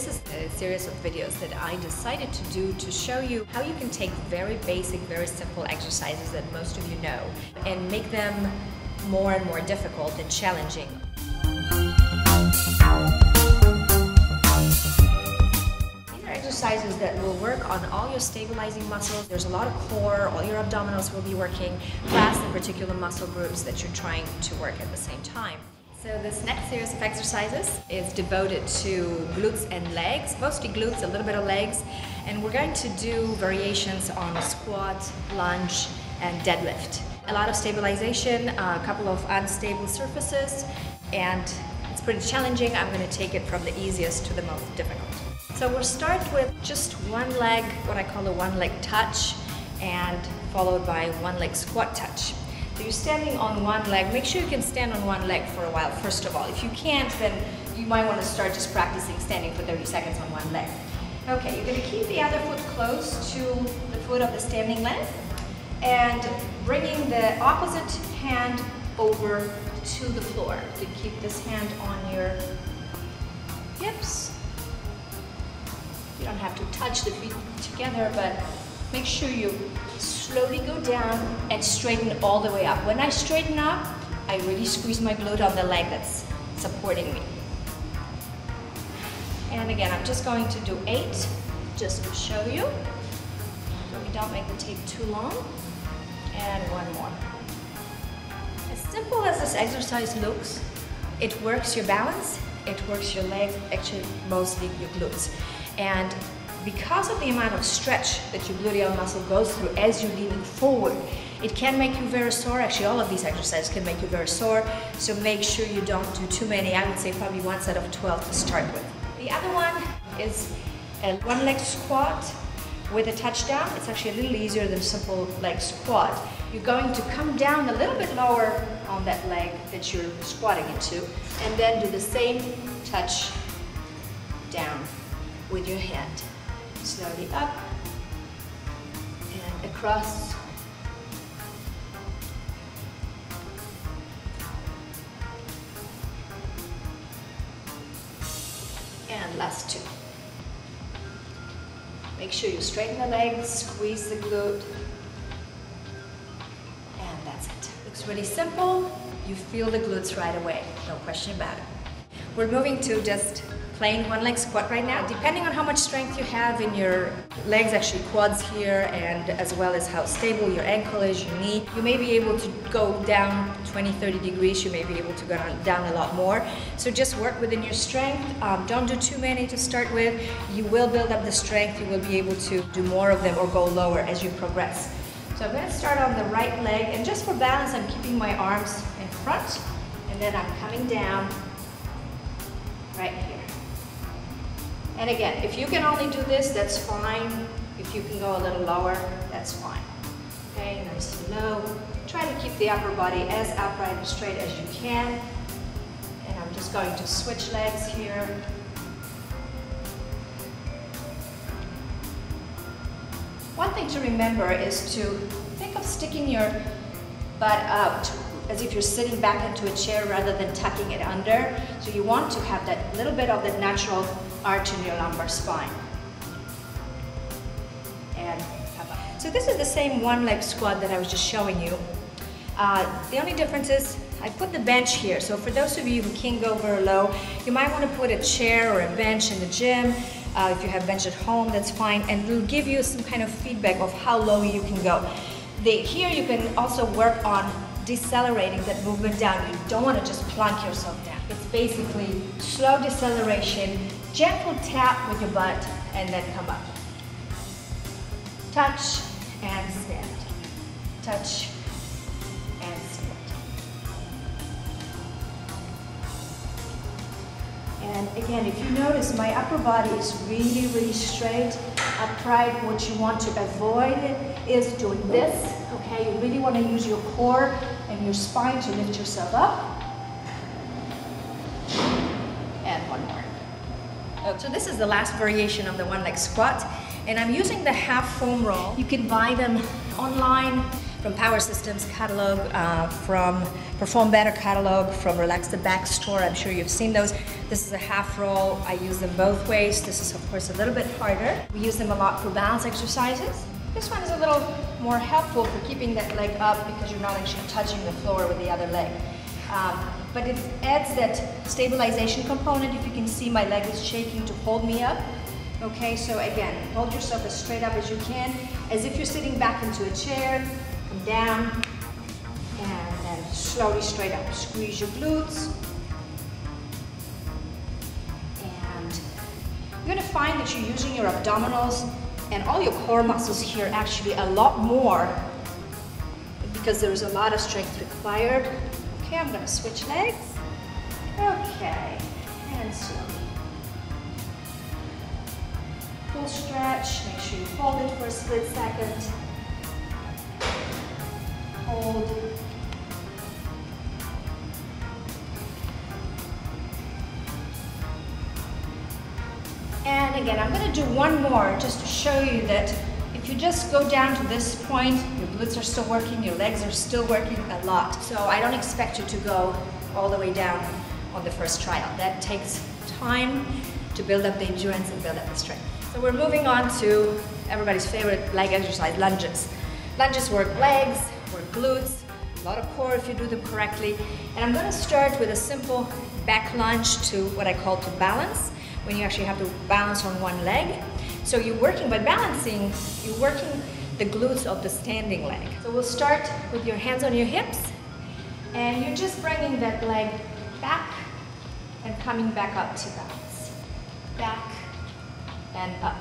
This is a series of videos that I decided to do to show you how you can take very basic, very simple exercises that most of you know and make them more and more difficult and challenging. These are exercises that will work on all your stabilizing muscles. There's a lot of core, all your abdominals will be working, plus the particular muscle groups that you're trying to work at the same time. So this next series of exercises is devoted to glutes and legs, mostly glutes, a little bit of legs, and we're going to do variations on squat, lunge, and deadlift. A lot of stabilization, a couple of unstable surfaces, and it's pretty challenging. I'm going to take it from the easiest to the most difficult. So we'll start with just one leg, what I call a one leg touch, and followed by one leg squat touch. So you're standing on one leg. Make sure you can stand on one leg for a while, first of all. If you can't, then you might want to start just practicing standing for 30 seconds on one leg. Okay, you're going to keep the other foot close to the foot of the standing leg and bringing the opposite hand over to the floor. You can keep this hand on your hips. You don't have to touch the feet together, but make sure you slowly go down and straighten all the way up. When I straighten up, I really squeeze my glute on the leg that's supporting me. And again, I'm just going to do 8, just to show you, so we don't make the tape too long. And one more. As simple as this exercise looks, it works your balance, it works your legs, actually mostly your glutes. And because of the amount of stretch that your gluteal muscle goes through as you're leaning forward, it can make you very sore. Actually, all of these exercises can make you very sore, so make sure you don't do too many. I would say probably one set of 12 to start with. The other one is a one leg squat with a touchdown. It's actually a little easier than simple leg squat. You're going to come down a little bit lower on that leg that you're squatting into, and then do the same touch down with your hand. Slowly up and across. And last 2. Make sure you straighten the legs, squeeze the glute, and that's it. Looks really simple. You feel the glutes right away, no question about it. We're moving to just plain one leg squat right now. Depending on how much strength you have in your legs, actually quads here, and as well as how stable your ankle is, your knee, you may be able to go down 20-30 degrees. You may be able to go down a lot more. So just work within your strength. Don't do too many to start with. You will build up the strength. You will be able to do more of them or go lower as you progress. So I'm going to start on the right leg, and just for balance, I'm keeping my arms in front, and then I'm coming down right here. And again, if you can only do this, that's fine. If you can go a little lower, that's fine. Okay, nice and low. Try to keep the upper body as upright and straight as you can. And I'm just going to switch legs here. One thing to remember is to think of sticking your butt out as if you're sitting back into a chair rather than tucking it under. So you want to have that little bit of that natural arch in your lumbar spine. And so this is the same one leg squat that I was just showing you. The only difference is I put the bench here. So for those of you who can't go very low, you might want to put a chair or a bench in the gym. If you have a bench at home, that's fine, and it'll give you some kind of feedback of how low you can go. Here you can also work on decelerating that movement down. You don't want to just plunk yourself down. It's basically slow deceleration, gentle tap with your butt, and then come up. Touch and stand. Touch and stand. And again, if you notice, my upper body is really, really straight, upright. What you want to avoid is doing this. Okay, you really want to use your core and your spine to lift yourself up. And one more. So this is the last variation of the one leg squat, and I'm using the half foam roll. You can buy them online from Power Systems catalog, from Perform Better catalog, from Relax the Back store. I'm sure you've seen those. This is a half roll. I use them both ways. This is of course a little bit harder. We use them a lot for balance exercises. This one is a little more helpful for keeping that leg up because you're not actually touching the floor with the other leg. But it adds that stabilization component. If you can see, my leg is shaking to hold me up. Okay, so again, hold yourself as straight up as you can, as if you're sitting back into a chair. Come down, and then slowly straight up. Squeeze your glutes. And you're gonna find that you're using your abdominals and all your core muscles here actually a lot more because there's a lot of strength required. Okay, I'm gonna switch legs. Okay, and slowly. Full stretch, make sure you hold it for a split second. Hold. And again, I'm going to do one more just to show you that if you just go down to this point, your glutes are still working, your legs are still working a lot. So I don't expect you to go all the way down on the first trial. That takes time to build up the endurance and build up the strength. So we're moving on to everybody's favorite leg exercise, lunges. Lunges work legs, work glutes, a lot of core if you do them correctly. And I'm going to start with a simple back lunge to what I call to balance, when you actually have to balance on one leg. So you're working, by balancing, you're working the glutes of the standing leg. So we'll start with your hands on your hips, and you're just bringing that leg back and coming back up to balance. Back and up.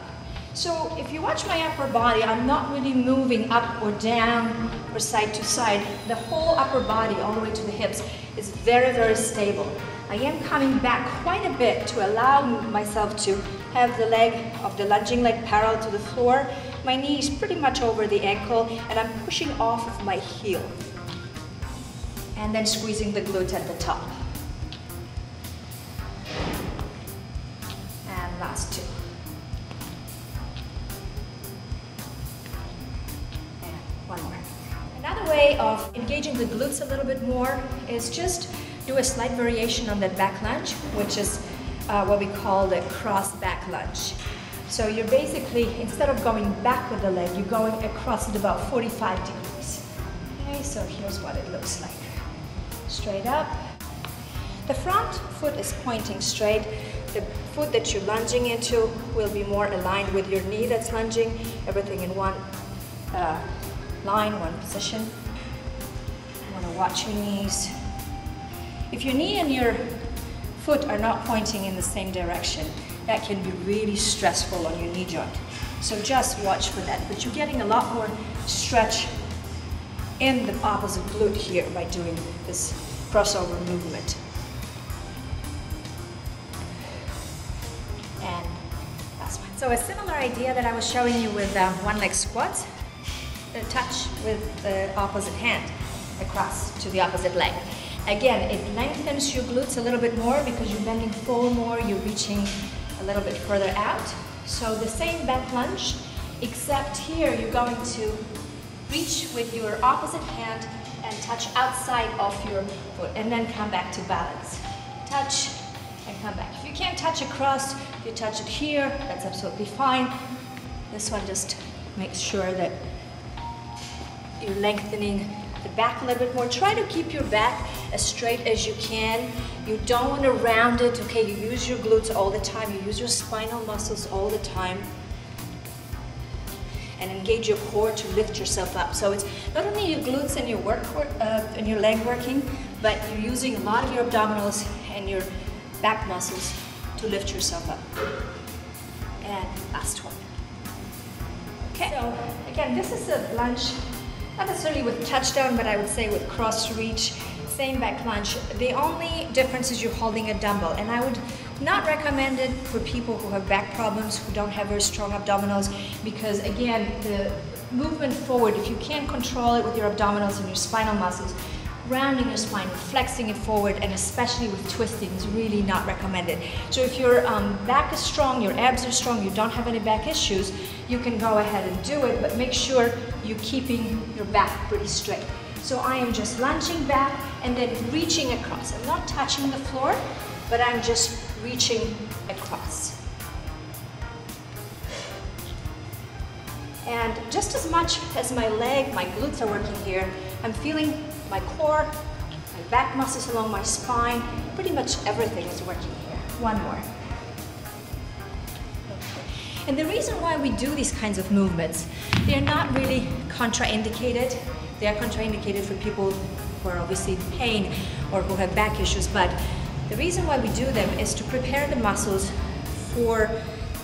So if you watch my upper body, I'm not really moving up or down or side to side. The whole upper body, all the way to the hips, is very, very stable. I am coming back quite a bit to allow myself to have the leg of the lunging leg parallel to the floor. My knee is pretty much over the ankle, and I'm pushing off of my heel. And then squeezing the glute at the top. And last two. One more. Another way of engaging the glutes a little bit more is just do a slight variation on that back lunge, which is what we call the cross back lunge. So you're basically, instead of going back with the leg, you're going across at about 45 degrees. Okay, so here's what it looks like. Straight up. The front foot is pointing straight. The foot that you're lunging into will be more aligned with your knee that's lunging. Everything in one line, one position. You want to watch your knees. If your knee and your foot are not pointing in the same direction, that can be really stressful on your knee joint. So just watch for that. But you're getting a lot more stretch in the opposite glute here by doing this crossover movement. And last one. So a similar idea that I was showing you with one leg squats, touch with the opposite hand across to the opposite leg. Again, it lengthens your glutes a little bit more because you're bending forward more, you're reaching a little bit further out. So the same back lunge, except here you're going to reach with your opposite hand and touch outside of your foot, and then come back to balance. Touch and come back. If you can't touch across, you touch it here, that's absolutely fine. This one just makes sure that you're lengthening the back a little bit more. Try to keep your back as straight as you can. You don't want to round it, okay? You use your glutes all the time. You use your spinal muscles all the time. And engage your core to lift yourself up. So it's not only your glutes and your leg working, but you're using a lot of your abdominals and your back muscles to lift yourself up. And last one. Okay, so again, this is a lunge, not necessarily with touchdown, but I would say with cross reach, same back lunge. The only difference is you're holding a dumbbell, and I would not recommend it for people who have back problems, who don't have very strong abdominals, because again, the movement forward, if you can't control it with your abdominals and your spinal muscles, rounding your spine, flexing it forward, and especially with twisting is really not recommended. So if your back is strong, your abs are strong, you don't have any back issues, you can go ahead and do it, but make sure you're keeping your back pretty straight. So I am just lunging back and then reaching across. I'm not touching the floor, but I'm just reaching across. And just as much as my leg, my glutes are working here, I'm feeling my core, my back muscles along my spine, pretty much everything is working here. One more. Okay. And the reason why we do these kinds of movements, they're not really contraindicated. They are contraindicated for people who are obviously in pain or who have back issues, but the reason why we do them is to prepare the muscles for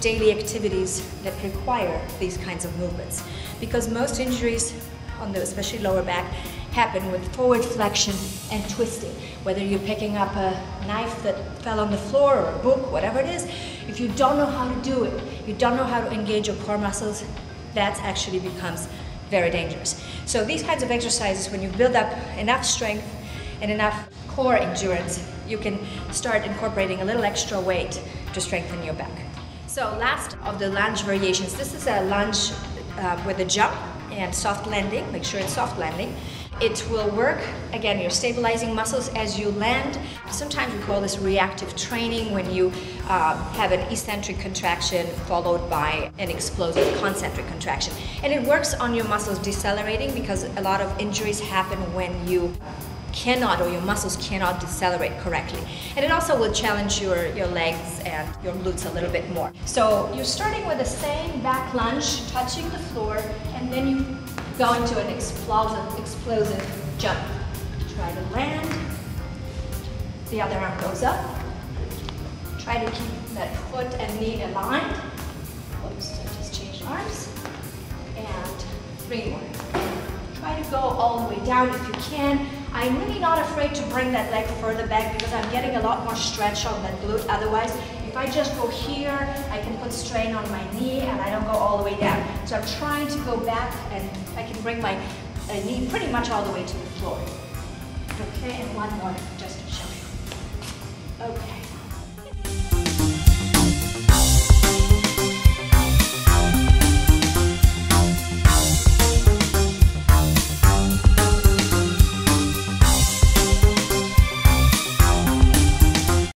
daily activities that require these kinds of movements. Because most injuries, on the especially lower back, happen with forward flexion and twisting. Whether you're picking up a knife that fell on the floor or a book, whatever it is, if you don't know how to do it, you don't know how to engage your core muscles, that actually becomes very dangerous. So these kinds of exercises, when you build up enough strength and enough core endurance, you can start incorporating a little extra weight to strengthen your back. So last of the lunge variations, this is a lunge with a jump and soft landing. Make sure it's soft landing. It will work, again, you're stabilizing muscles as you land. Sometimes we call this reactive training, when you have an eccentric contraction followed by an explosive concentric contraction. And it works on your muscles decelerating, because a lot of injuries happen when you cannot, or your muscles cannot decelerate correctly. And it also will challenge your legs and your glutes a little bit more. So you're starting with the same back lunge, touching the floor, and then you go into an explosive jump. Try to land. The other arm goes up. Try to keep that foot and knee aligned. Oops, I just changed arms. And 3 more. Try to go all the way down if you can. I'm really not afraid to bring that leg further back, because I'm getting a lot more stretch on that glute. Otherwise, if I just go here, I can put strain on my knee and I don't go all the way down. So I'm trying to go back, and I can bring my knee pretty much all the way to the floor. Okay, and one more just to show you. Okay.